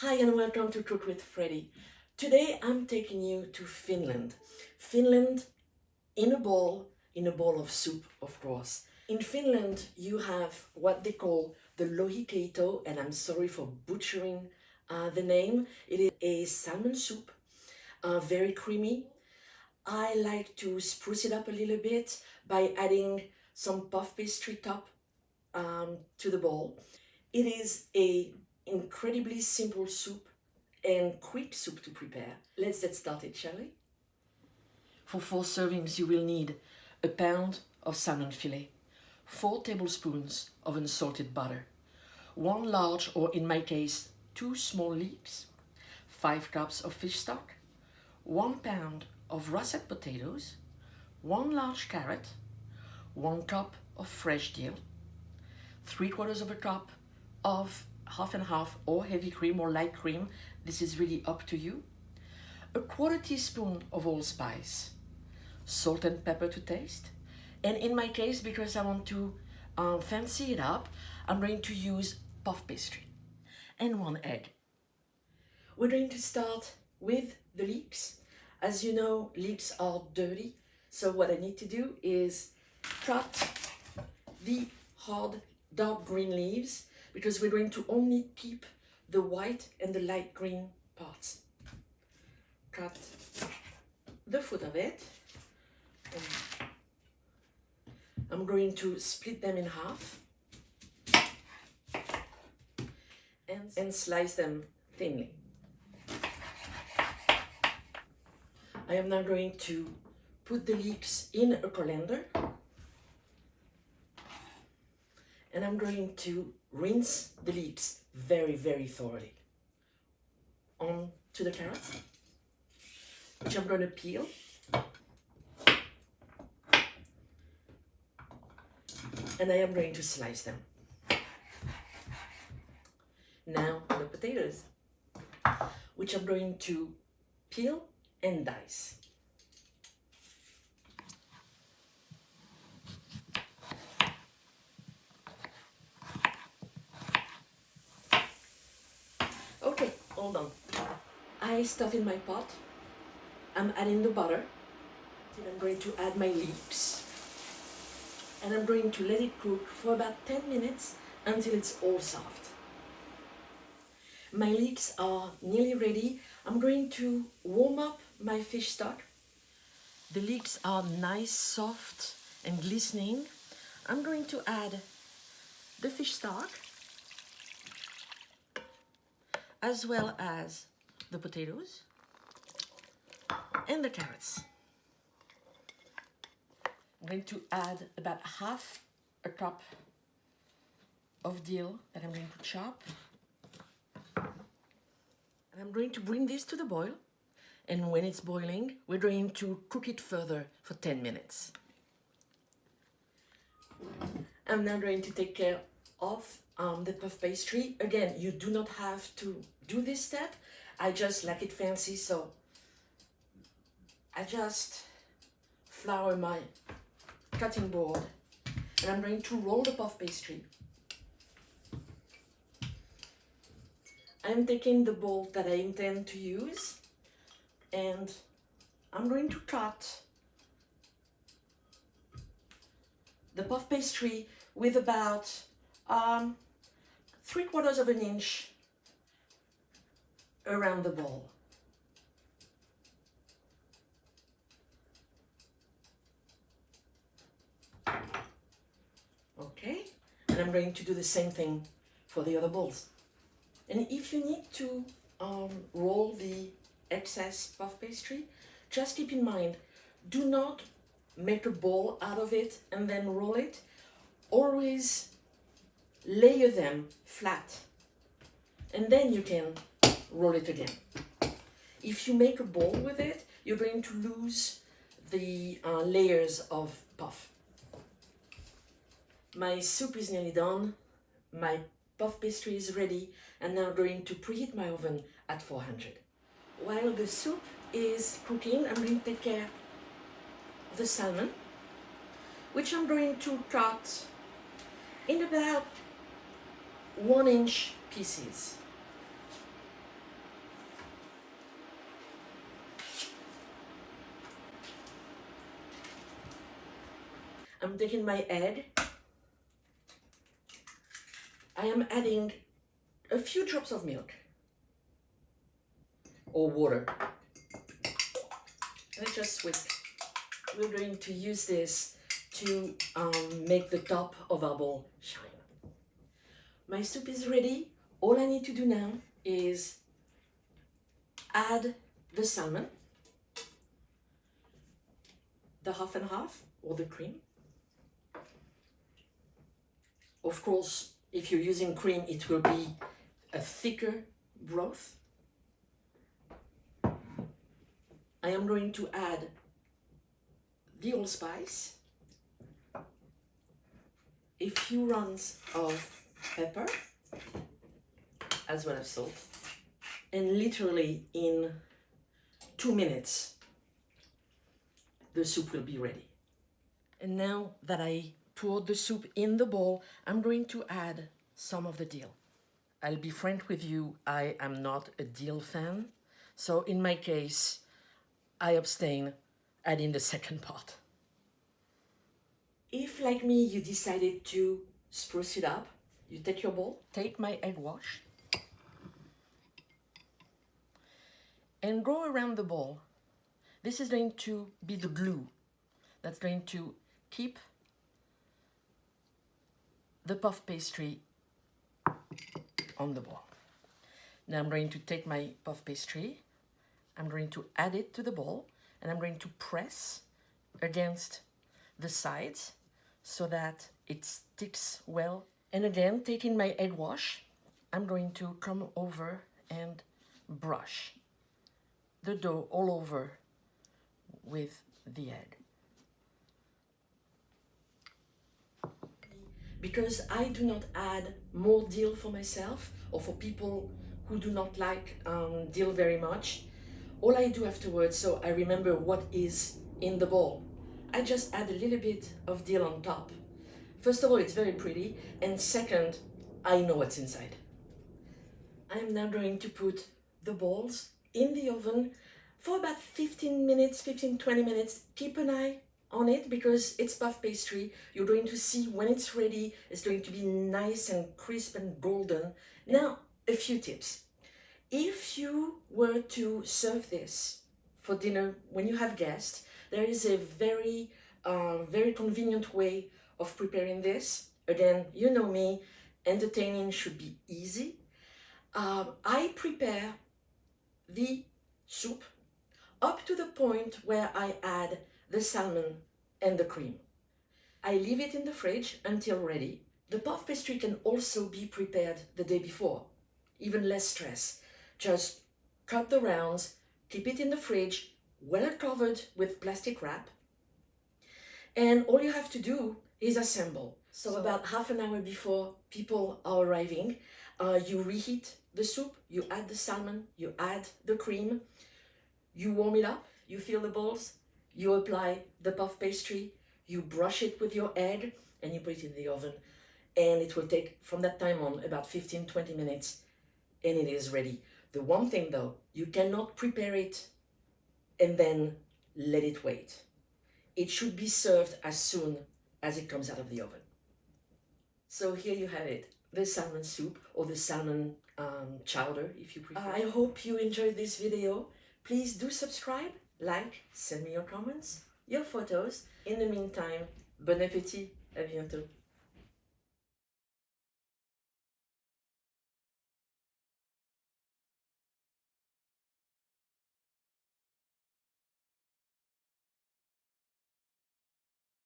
Hi and welcome to Cook with Freddy. Today I'm taking you to Finland. Finland in a bowl of soup, of course. In Finland you have what they call the Lohikeitto, and I'm sorry for butchering the name. It is a salmon soup, very creamy. I like to spruce it up a little bit by adding some puff pastry top to the bowl. It is a incredibly simple soup and quick soup to prepare. Let's get started, shall we? For 4 servings you will need a pound of salmon fillet, 4 tablespoons of unsalted butter, 1 large, or in my case 2 small leeks, 5 cups of fish stock, 1 pound of russet potatoes, 1 large carrot, 1 cup of fresh dill, 3/4 of a cup of half and half or heavy cream or light cream. This is really up to you. A 1/4 teaspoon of allspice, salt and pepper to taste. And in my case, because I want to fancy it up, I'm going to use puff pastry and 1 egg. We're going to start with the leeks. As you know, leeks are dirty. So what I need to do is cut the hard dark green leaves, because we're going to only keep the white and the light green parts. Cut the foot of it. I'm going to split them in half and slice them thinly. I am now going to put the leeks in a colander, and I'm going to rinse the leeks very, very thoroughly. On to the carrots, which I'm going to peel. And I am going to slice them. Now the potatoes, which I'm going to peel and dice. Okay, hold on. I started my pot. I'm adding the butter. Then I'm going to add my leeks. And I'm going to let it cook for about 10 minutes until it's all soft. My leeks are nearly ready. I'm going to warm up my fish stock. The leeks are nice, soft and glistening. I'm going to add the fish stock as well as the potatoes and the carrots. I'm going to add about half a cup of dill that I'm going to chop. And I'm going to bring this to the boil. And when it's boiling, we're going to cook it further for 10 minutes. I'm now going to take care of the puff pastry. Again, you do not have to do this step. I just like it fancy, so I just flour my cutting board, and I'm going to roll the puff pastry. I'm taking the bowl that I intend to use, and I'm going to cut the puff pastry with about 3/4 of an inch around the bowl. Okay, and I'm going to do the same thing for the other bowls. And if you need to roll the excess puff pastry, just keep in mind, do not make a ball out of it and then roll it. Always layer them flat, and then you can roll it again. If you make a ball with it, you're going to lose the layers of puff. My soup is nearly done. My puff pastry is ready, and now I'm going to preheat my oven at 400. While the soup is cooking, I'm going to take care of the salmon, which I'm going to cut in about 1-inch pieces. I'm taking my egg. I am adding a few drops of milk or water. And I just whisk. We're going to use this to make the top of our bowl shine. My soup is ready. All I need to do now is add the salmon, the half and half, or the cream. Of course, if you're using cream, it will be a thicker broth. I am going to add the allspice, a few runs of pepper, as well as salt, and literally in 2 minutes, the soup will be ready. And now that I poured the soup in the bowl, I'm going to add some of the dill. I'll be frank with you, I am not a dill fan, so in my case, I abstain adding the second part. If, like me, you decided to spruce it up, you take your bowl, take my egg wash, and go around the bowl. This is going to be the glue that's going to keep the puff pastry on the bowl. Now I'm going to take my puff pastry, I'm going to add it to the bowl, and I'm going to press against the sides so that it sticks well. And again, taking my egg wash, I'm going to come over and brush the dough all over with the egg. Because I do not add more dill for myself or for people who do not like dill very much, all I do afterwards, so I remember what is in the bowl, I just add a little bit of dill on top. First of all, it's very pretty, and second, I know what's inside. I'm now going to put the balls in the oven for about 15 minutes, 15-20 minutes. Keep an eye on it because it's puff pastry. You're going to see when it's ready, it's going to be nice and crisp and golden. Now, a few tips. If you were to serve this for dinner when you have guests, there is a very convenient way of preparing this. Again, you know me, entertaining should be easy. I prepare the soup up to the point where I add the salmon and the cream. I leave it in the fridge until ready. The puff pastry can also be prepared the day before, even less stress. Just cut the rounds, keep it in the fridge, well covered with plastic wrap, and all you have to do is assemble. So about half an hour before people are arriving, you reheat the soup, you add the salmon, you add the cream, you warm it up, you fill the bowls, you apply the puff pastry, you brush it with your egg, and you put it in the oven. And it will take, from that time on, about 15-20 minutes, and it is ready. The one thing though, you cannot prepare it and then let it wait. It should be served as soon as it comes out of the oven. So here you have it, the salmon soup, or the salmon chowder if you prefer. I hope you enjoyed this video. Please do subscribe, like, send me your comments, your photos. In the meantime, bon appétit, à bientôt.